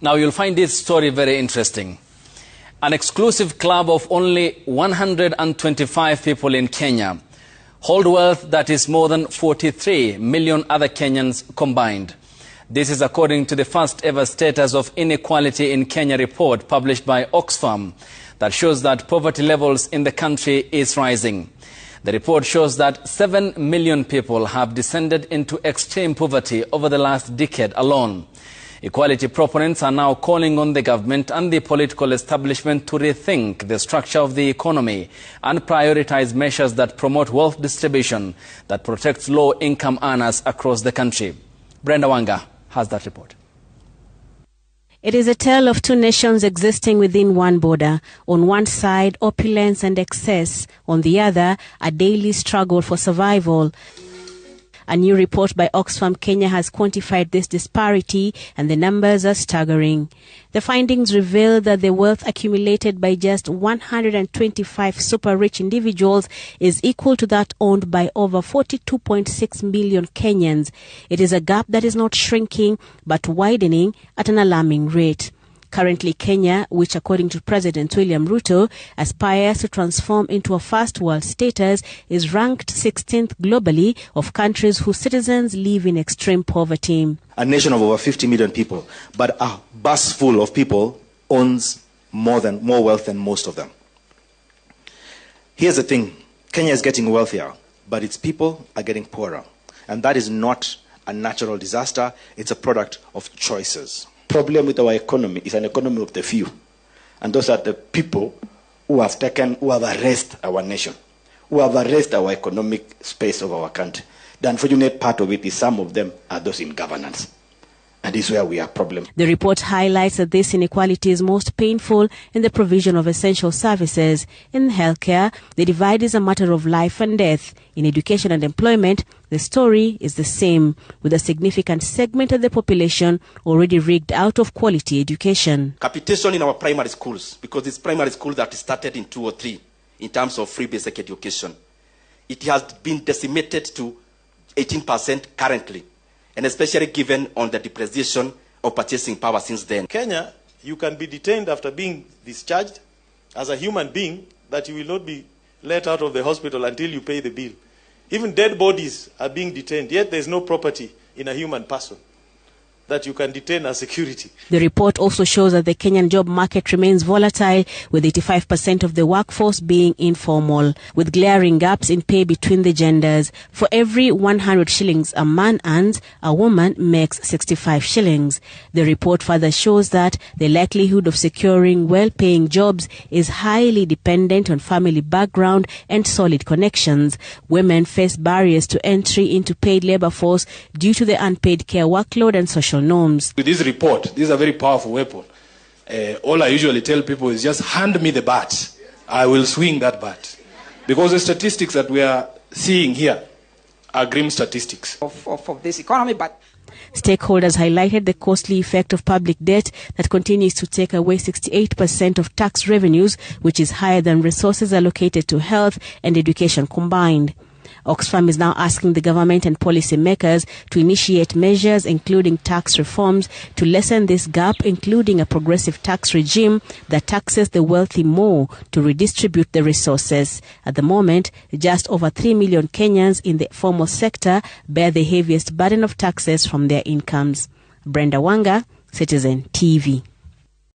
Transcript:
Now you'll find this story very interesting. An exclusive club of only 125 people in Kenya hold wealth that is more than 43 million other Kenyans combined. This is according to the first ever Status of Inequality in Kenya report published by Oxfam that shows that poverty levels in the country is rising. The report shows that 7 million people have descended into extreme poverty over the last decade alone. Equality proponents are now calling on the government and the political establishment to rethink the structure of the economy and prioritize measures that promote wealth distribution that protects low-income earners across the country. Brenda Wanga has that report. It is a tale of two nations existing within one border. On one side, opulence and excess. On the other, a daily struggle for survival. A new report by Oxfam Kenya has quantified this disparity, and the numbers are staggering. The findings reveal that the wealth accumulated by just 125 super-rich individuals is equal to that owned by over 42.6 million Kenyans. It is a gap that is not shrinking, but widening at an alarming rate. Currently, Kenya, which according to President William Ruto aspires to transform into a first world status, is ranked 16th globally of countries whose citizens live in extreme poverty. A nation of over 50 million people, but a bus full of people owns more wealth than most of them. Here's the thing, Kenya is getting wealthier, but its people are getting poorer. And that is not a natural disaster, it's a product of choices. Problem with our economy is an economy of the few, and those are the people who have arrested our nation, who have arrested our economic space of our country. The unfortunate part of it is some of them are those in governance, and this is where we have problems. The report highlights that this inequality is most painful in the provision of essential services. In healthcare, the divide is a matter of life and death. In education and employment, the story is the same, with a significant segment of the population already rigged out of quality education. Capitation in our primary schools, because it's primary school that started in 2003 in terms of free basic education. It has been decimated to 18% currently, and especially given on the depreciation of purchasing power since then. Kenya, you can be detained after being discharged as a human being, that you will not be let out of the hospital until you pay the bill. Even dead bodies are being detained, yet there is no property in a human person that you can detain as security. The report also shows that the Kenyan job market remains volatile, with 85% of the workforce being informal, with glaring gaps in pay between the genders. For every 100 shillings a man earns, a woman makes 65 shillings. The report further shows that the likelihood of securing well-paying jobs is highly dependent on family background and solid connections. Women face barriers to entry into paid labor force due to the unpaid care workload and social norms. With this report, this is a very powerful weapon. All I usually tell people is just hand me the bat. I will swing that bat. Because the statistics that we are seeing here are grim statistics. Of this economy, but stakeholders highlighted the costly effect of public debt that continues to take away 68% of tax revenues, which is higher than resources allocated to health and education combined. Oxfam is now asking the government and policymakers to initiate measures including tax reforms to lessen this gap, including a progressive tax regime that taxes the wealthy more to redistribute the resources. At the moment, just over 3 million Kenyans in the formal sector bear the heaviest burden of taxes from their incomes. Brenda Wanga, Citizen TV.